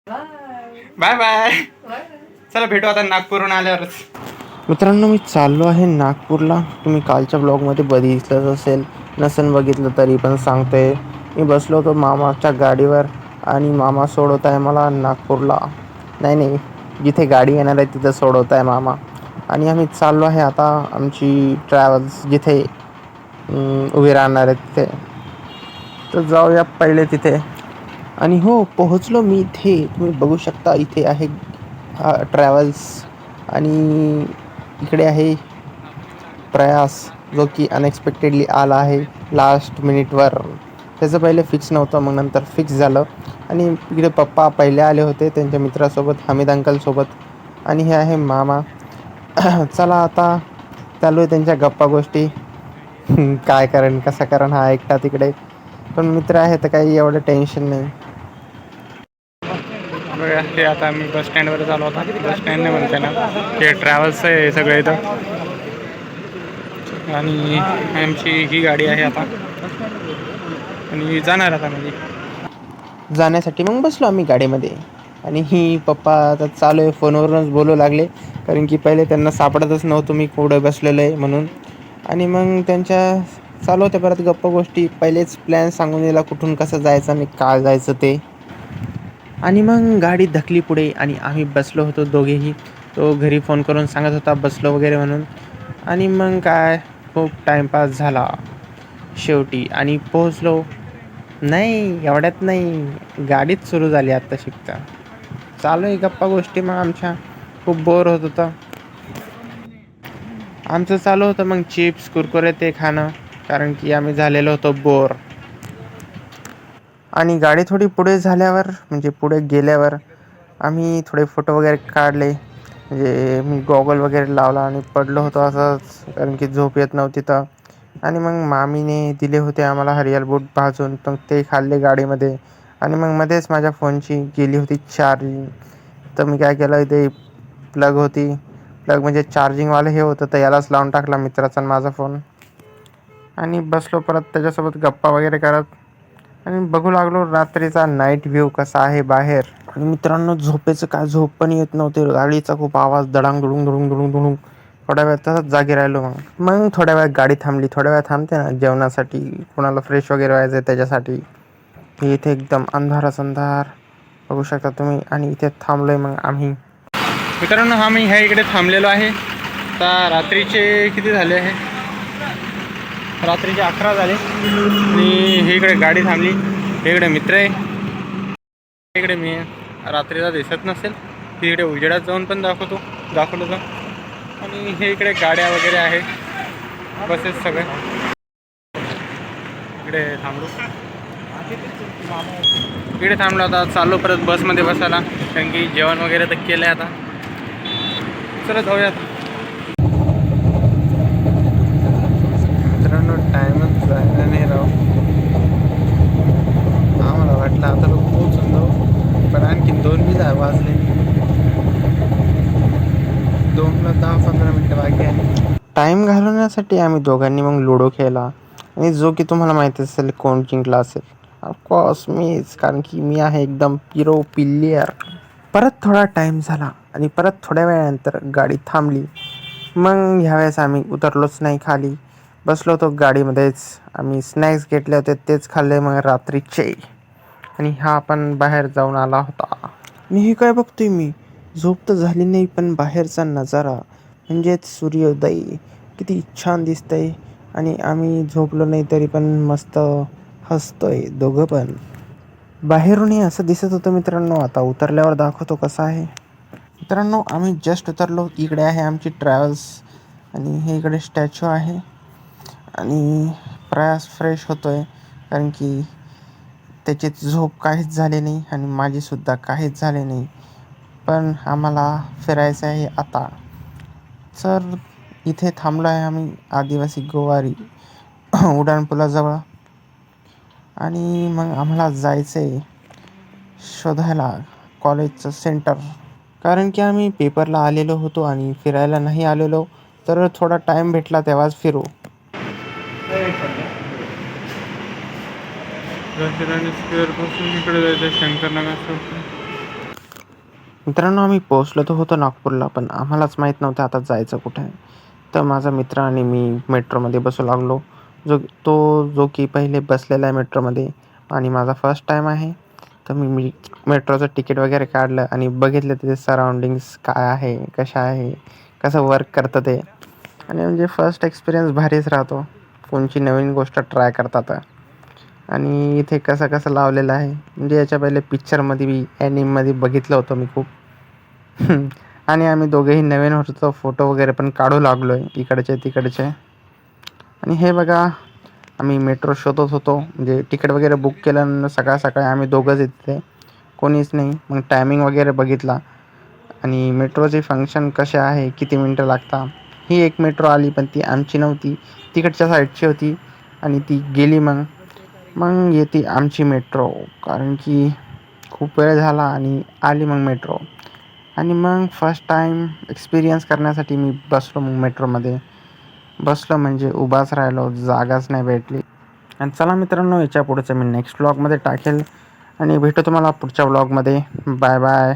Bye bye. चला भेटू आता नागपूरहून आल्यावरच. मित्रांनो, मी चाललो आहे नागपूरला. तुम्ही कालच्या ब्लॉगमध्ये बघितलंच असेल, नसेल बघितलं तरी पण सांगतोय. मी बसलो होतो मामाच्या गाडीवर आणि मामा सोडवत आहे मला नागपूरला. नाही, जिथे गाडी येणार आहे तिथं सोडवत आहे मामा. आणि आम्ही चाललो आहे आता आमची ट्रॅव्हल्स जिथे उभी राहणार आहे तिथे. तर जाऊया पहिले तिथे. आणि हो, पोहोचलो मी इथे. तुम्ही बघू शकता इथे आहे ट्रॅव्हल्स आणि इकडे आहे प्रयास, जो की अनएक्सपेक्टेडली आला आहे लास्ट मिनिटवर. त्याचं पहिले फिक्स नव्हतं, मग नंतर फिक्स झालं. आणि इकडे पप्पा पहिले आले होते त्यांच्या मित्रासोबत, हमीद अंकलसोबत. आणि हे आहे मामा. चला आता चालू आहे त्यांच्या गप्पा गोष्टी. काय करण कसं करण हा एकटा तिकडे, पण मित्र आहे तर काही एवढं टेन्शन नाही. बघा हे आता मी बस स्टँडवर चालू होता. बस स्टँड नाही म्हणते ना, हे ट्रॅव्हल्स आहे सगळं इथं. आणि आमची ही गाडी आहे आता आणि जाणार आता म्हणजे जाण्यासाठी मग बसलो आम्ही गाडीमध्ये. आणि ही पप्पा आता चालू आहे फोनवरूनच बोलू लागले, कारण की पहिले त्यांना सापडतच नव्हतं मी कुठं बसलेलो आहे म्हणून. आणि मग त्यांच्या चालू होत्या परत गप्पा गोष्टी. पहिलेच प्लॅन सांगून दिला कुठून कसं जायचं आणि काय जायचं ते. आणि मग गाडी धकली पुढे आणि आम्ही बसलो होतो दोघेही. तो घरी फोन करून सांगत होता बसलो वगैरे म्हणून. आणि मग काय खूप टाईमपास झाला शेवटी आणि पोहोचलो. नाही एवढ्यात नाही, गाडीच सुरू झाली आत्ता शिकता. चालू आहे गप्पा गोष्टी मग आमच्या. खूप बोर होत होतं आमचं. चालू होतं मग चिप्स कुरकुरे ते खाणं, कारण की आम्ही झालेलो होतो बोर. आणि गाडी थोडी पुढे झाल्यावर म्हणजे पुढे गेल्यावर आम्ही थोडे फोटो वगैरे काढले. म्हणजे मी गॉगल वगैरे लावला आणि पडलो होतो असंच, कारण की झोप येत नव्हती तर. आणि मग मामीने दिले होते आम्हाला हरियल बूट भाजून, तर ते खाल्ले गाडीमध्ये. आणि मग मध्येच माझ्या फोनची गेली होती चार्जिंग. तर मी काय केलं, ते प्लग होती, प्लग म्हणजे चार्जिंगवालं हे होतं, तर यालाच लावून टाकला मित्राचा माझा फोन. आणि बसलो परत त्याच्यासोबत गप्पा वगैरे करत. आणि बघू लागलो रात्रीचा नाईट व्ह्यू कसा आहे बाहेर. आणि मित्रांनो, झोपेचं काय झोप पण येत नव्हते. गाडीचा खूप आवाज दडांग दुडुंग दुडुंग दुडुंग दुडुंग. थोड्या वेळ तसंच जागी राहिलो. मग थोड्या वेळ गाडी थांबली. थोड्या वेळ थांबते ना जेवणासाठी, कोणाला फ्रेश वगैरे व्हायचं आहे त्याच्यासाठी. इथे एकदम अंधारच अंधार बघू शकता तुम्ही. आणि इथे थांबलोय मग आम्ही. मित्रांनो, आम्ही ह्या इकडे थांबलेलो आहे. आता रात्रीचे किती झाले आहे, रात्रीचे 11 झाले. आणि हे इकडे गाडी थांबली. इकडे मित्र आहे, इकडे मी. रात्रीला दिसत नसेल, तिकडे उजेडात जाऊन पण दाखवलं तर. आणि हे इकडे गाड्या वगैरे आहे, बसेस सगळे. इकडे थांबलो आता. चाललो परत बसमध्ये बसायला, कारण की जेवण वगैरे तर केलं आहे आता. चला जाऊयात. मित्रांनो, टाईमच जायला नाही राव. आम्हाला वाटलं आता लोक पोहोचून जाऊ, पण आणखीन 2 बी वाजले. 2ला 10-15 मिनटं बाकी आहे. टाईम घालवण्यासाठी आम्ही दोघांनी मग लुडो खेळला. आणि जो की तुम्हाला माहिती असेल कोण जिंकला असेल. ऑफकोर्स मीच, कारण की मी आहे एकदम पिरो प्लेयर. परत थोडा टाईम झाला आणि परत थोड्या वेळानंतर गाडी थांबली. मग ह्यावेळेस आम्ही उतरलोच नाही खाली, बसलो होतो गाडीमध्येच. आम्ही स्नॅक्स घेतले होते तेच खाल्ले मग रात्रीचे. आणि हा पण बाहेर जाऊन आला होता. आणि हे काय बघतोय मी, झोप तर झाली नाही पण बाहेरचा नजारा म्हणजेच सूर्योदय किती छान दिसतंय. आणि आम्ही झोपलो नाही तरी पण मस्त हसतोय दोघं पण. बाहेरूनही असं दिसत होतं मित्रांनो. आता उतरल्यावर दाखवतो कसं आहे. मित्रांनो, आम्ही जस्ट उतरलो. इकडे आहे आमची ट्रॅव्हल्स आणि हे इकडे स्टॅच्यू आहे. आणि प्रयास फ्रेश होतोय, कारण की त्याची झोप काहीच झाली नाही आणि माझीसुद्धा काहीच झाली नाही. पण आम्हाला फिरायचं आहे आता. तर इथे थांबलो आहे आम्ही आदिवासी गोवारी उड्डाणपुलाजवळ. आणि मग आम्हाला जायचं आहे शोधायला कॉलेजचं सेंटर, कारण की आम्ही पेपरला आलेलो होतो आणि फिरायला नाही आलेलो. तर थोडा टाईम भेटला तेव्हाच फिरू. स्क्वेअरपासून इकडे जायचं शंकरनगर. मित्रांनो, आम्ही पोहोचलो तर होतो नागपूरला, पण आम्हालाच माहीत नव्हतं आता जायचं कुठे आहे. तर माझा मित्र आणि मी मेट्रोमध्ये बसू लागलो. जो की पहिले बसलेला आहे मेट्रोमध्ये आणि माझा फर्स्ट टाईम आहे. तर मी मेट्रोचं तिकीट वगैरे काढलं आणि बघितलं तिथे सराउंडिंग्स काय आहे, कशा आहे, कसं वर्क करतं ते. आणि म्हणजे फर्स्ट एक्सपिरियन्स भारीच राहतो. कोणची नवीन गोष्ट ट्राय करतात. आणि इथे कसं लावलेलं आहे, म्हणजे याच्या पहिले पिक्चरमध्ये मी ॲनिममध्ये बघितलं होतं मी खूप. आणि आम्ही दोघेही नवीन होतो, फोटो वगैरे पण काढू लागलो आहे इकडचे तिकडचे. आणि हे बघा, आम्ही मेट्रो शोधत होतो, म्हणजे तिकीट वगैरे बुक केलं. सकाळी आम्ही दोघंच तिथे, कोणीच नाही. मग टायमिंग वगैरे बघितला आणि मेट्रोचे फंक्शन कसे आहे, किती मिनटं लागतात. ही एक मेट्रो आली, पण ती आमची नव्हती, तिकडच्या साईडची होती आणि ती गेली. मग येते आमची मेट्रो, कारण की खूप वेळ झाला आणि आली मग मेट्रो. आणि मग फर्स्ट टाईम एक्सपिरियन्स करण्यासाठी मी बसलो. मग मेट्रोमध्ये बसलो म्हणजे उभाच राहिलो, जागाच नाही भेटली. आणि चला मित्रांनो, याच्या पुढचं मी नेक्स्ट व्लॉगमध्ये टाकेल आणि भेटू तुम्हाला पुढच्या व्लॉगमध्ये. Bye bye.